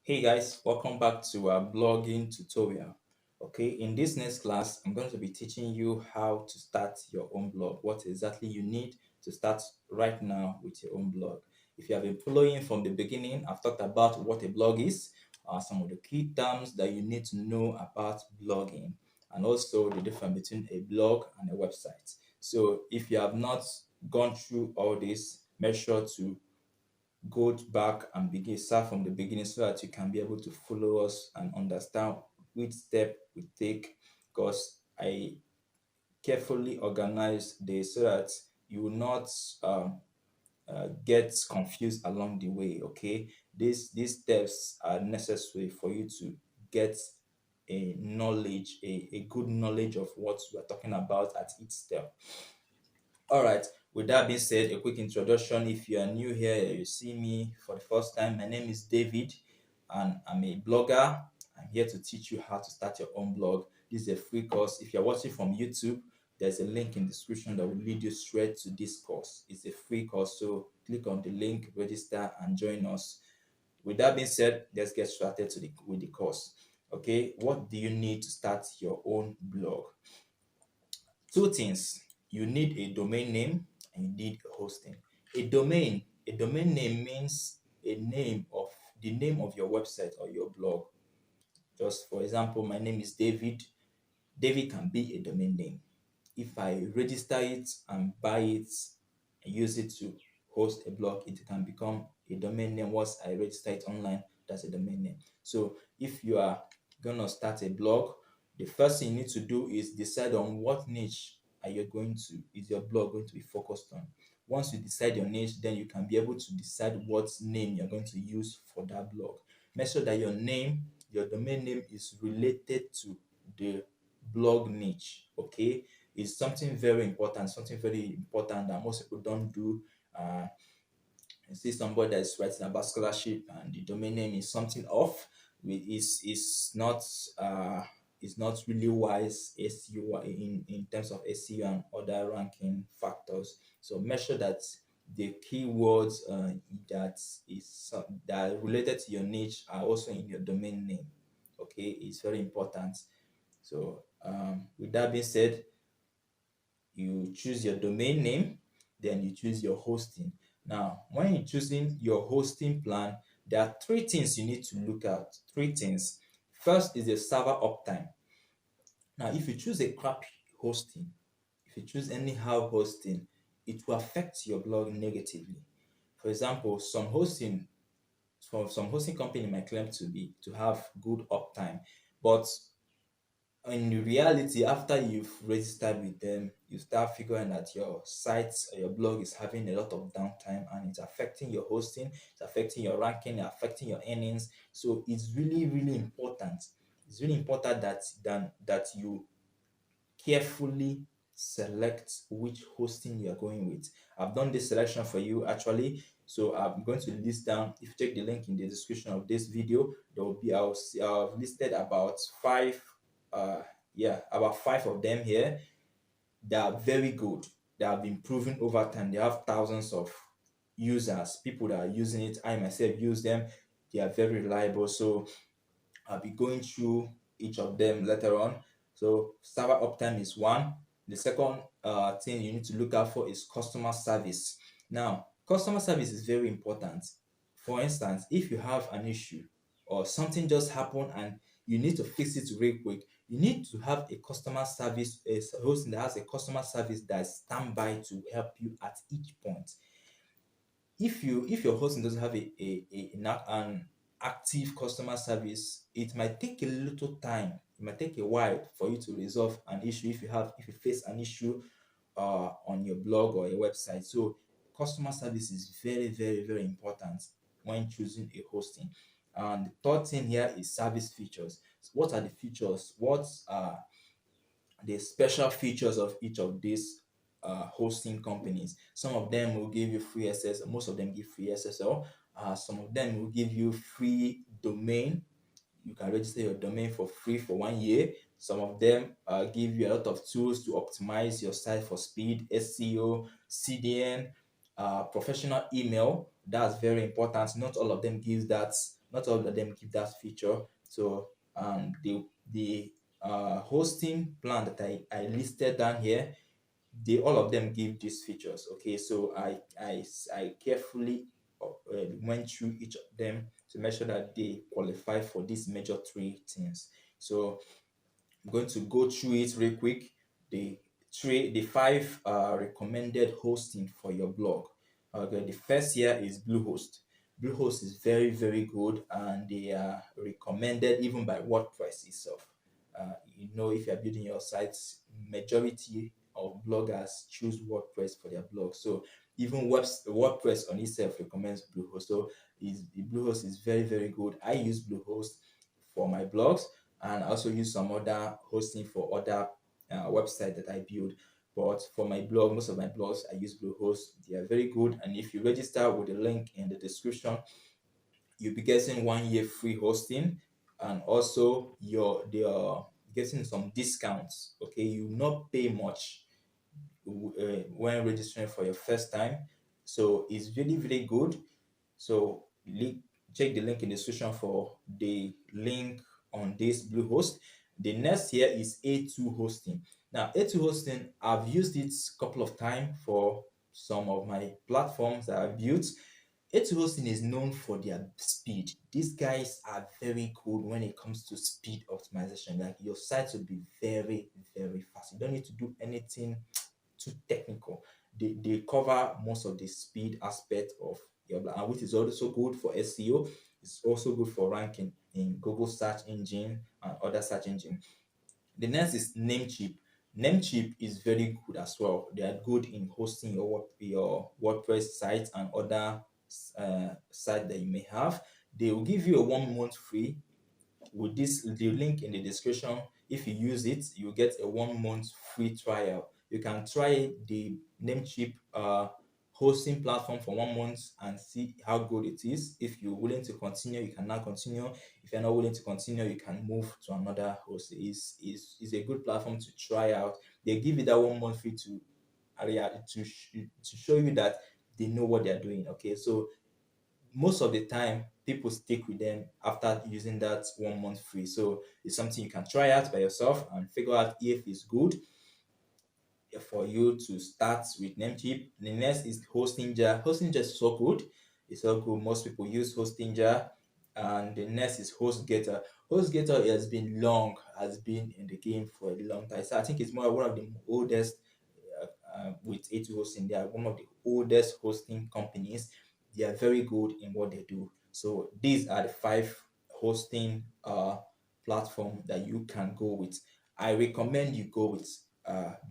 Hey guys, welcome back to our blogging tutorial. Okay, in this next class, I'm going to be teaching you how to start your own blog. What exactly you need to start right now with your own blog. If you have been following from the beginning, I've talked about what a blog is, some of the key terms that you need to know about blogging, and also the difference between a blog and a website. So if you have not gone through all this, make sure to go back and start from the beginning so that you can be able to follow us and understand which step we take, because I carefully organize this so that you will not get confused along the way. Okay, these steps are necessary for you to get a good knowledge of what we are talking about at each step. All right. With that being said, a quick introduction. If you are new here, you see me for the first time. My name is David, and I'm a blogger. I'm here to teach you how to start your own blog. This is a free course. If you're watching from YouTube, there's a link in the description that will lead you straight to this course. It's a free course, so click on the link, register, and join us. With that being said, let's get started with the course. Okay, what do you need to start your own blog? Two things. You need a domain name and you need a hosting. A domain name means the name of your website or your blog. Just for example, my name is David. David can be a domain name. If I register it and buy it and use it to host a blog, it can become a domain name. Once I register it online, that's a domain name. So if you are gonna start a blog, the first thing you need to do is decide on what niche is your blog going to be focused on. Once you decide your niche, then you can be able to decide what name you're going to use for that blog. Make sure that your domain name is related to the blog niche. Okay, is something very important that most people don't do. You see somebody that is writing about scholarship and the domain name is something off, is uh is not really wise SEO in terms of SEO and other ranking factors. So make sure that the keywords that are related to your niche are also in your domain name. Okay, it's very important. So with that being said, you choose your domain name, then you choose your hosting. Now, when you're choosing your hosting plan, there are three things you need to look at. Three things. First is the server uptime. Now, if you choose a crappy hosting, if you choose anyhow hosting, it will affect your blog negatively. For example, some hosting company might claim to have good uptime, but in reality, after you've registered with them, you start figuring that your site or your blog is having a lot of downtime and it's affecting your hosting, it's affecting your ranking, it's affecting your earnings. So it's really, really important. It's really important that you carefully select which hosting you are going with. I've done this selection for you actually. So I'm going to list down, if you check the link in the description of this video, there will be I've listed about uh about five of them here. They are very good. They have been proven over time. They have thousands of users, people that are using it. I myself use them. They are very reliable. So I'll be going through each of them later on. So server uptime is one. The second thing you need to look out for is customer service. Now, customer service is very important. For instance, if you have an issue or something just happened and you need to fix it real quick, you need to have a customer service, a hosting that has a customer service that is standby to help you at each point. If your hosting doesn't have an active customer service, it might take a little time, it might take a while for you to resolve an issue if you face an issue on your blog or your website. So customer service is very, very, very important when choosing a hosting. And the third thing here is service features. So what are the features? What are the special features of each of these hosting companies? Some of them will give you free access, most of them give free SSL. Some of them will give you free domain. You can register your domain for free for 1 year. Some of them give you a lot of tools to optimize your site for speed, SEO, CDN, professional email. That's very important. Not all of them give that. not all of them give that feature. So the hosting plan that I listed down here, they all of them give these features. Okay, so I carefully went through each of them to make sure that they qualify for these major three things. So I'm going to go through it real quick. The five recommended hosting for your blog. Okay, the first here is Bluehost. Bluehost is very, very good, and they are recommended even by WordPress itself. If you're building your sites, majority of bloggers choose WordPress for their blog. So even WordPress on itself recommends Bluehost. So Bluehost is very, very good. I use Bluehost for my blogs, and I also use some other hosting for other website that I build. But for my blog, most of my blogs, I use Bluehost. They are very good, and if you register with the link in the description, you'll be getting 1 year free hosting, and also they are getting some discounts. Okay, you will not pay much when registering for your first time, so it's really, really good. So check the link in the description for the link on this Bluehost. The next here is A2 hosting. Now, A2 hosting, I've used it a couple of times for some of my platforms that I've built. A2 hosting is known for their speed. These guys are very good when it comes to speed optimization. Like, your site will be very, very fast. You don't need to do anything too technical. They cover most of the speed aspect of your blog, and which is also good for SEO. It's also good for ranking in Google search engine and other search engine. The next is Namecheap. Namecheap is very good as well. They are good in hosting your WordPress site and other site that you may have. They will give you a 1 month free. With this, the link in the description, if you use it, you get a 1 month free trial. You can try the Namecheap hosting platform for 1 month and see how good it is. If you're willing to continue, you can now continue. If you're not willing to continue, you can move to another host. Is a good platform to try out. They give you that 1 month free to show you that they know what they're doing. Okay, so most of the time people stick with them after using that 1 month free. So it's something you can try out by yourself and figure out if it's good for you to start with Namecheap. The next is Hostingja. Hostingja is so good. It's so good. Most people use Hostingja. And the next is HostGator. HostGator has been in the game for a long time. So I think it's one of the oldest with A2 hosting. They are one of the oldest hosting companies. They are very good in what they do. So these are the five hosting platform that you can go with. I recommend you go with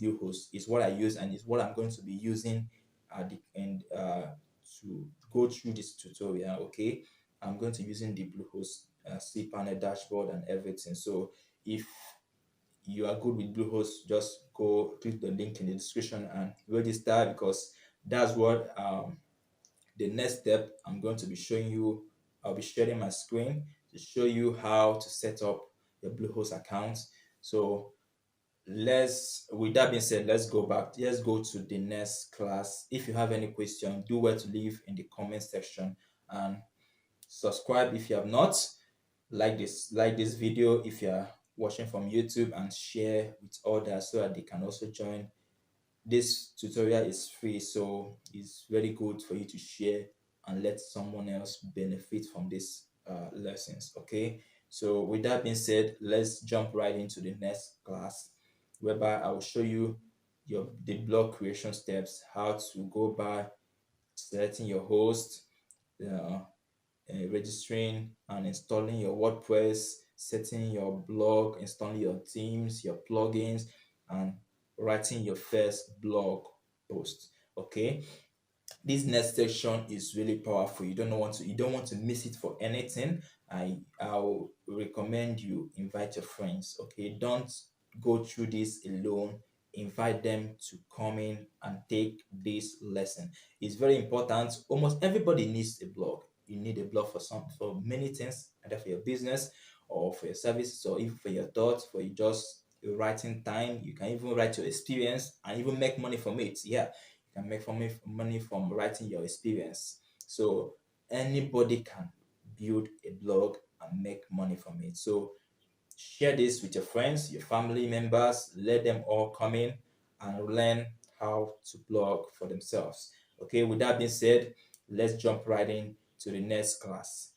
Bluehost. It's what I use, and it's what I'm going to be using at the end to go through this tutorial. Okay, I'm going to be using the Bluehost cPanel dashboard and everything. So if you are good with Bluehost, just go click the link in the description and register, because that's what the next step I'm going to be showing you. I'll be sharing my screen to show you how to set up your Bluehost account. So with that being said, let's go back. Let's go to the next class. If you have any question, do well to leave in the comment section, and subscribe if you have not. Like this video if you are watching from YouTube, and share with others so that they can also join. This tutorial is free, so it's very good for you to share and let someone else benefit from these lessons. Okay, so with that being said, let's jump right into the next class, whereby I will show you the blog creation steps, how to go by selecting your host, uh, registering and installing your WordPress, setting your blog, installing your themes, your plugins, and writing your first blog post. Okay, this next section is really powerful. You don't want to miss it for anything. I'll recommend you invite your friends. Okay, don't go through this alone. Invite them to come in and take this lesson. It's very important. Almost everybody needs a blog. You need a blog for many things, either for your business or for your services, or even for your thoughts, for your writing time. You can even write your experience and even make money from it. Yeah, can make money from writing your experience. So anybody can build a blog and make money from it. So share this with your friends, your family members, let them all come in and learn how to blog for themselves. Okay, with that being said, let's jump right in to the next class.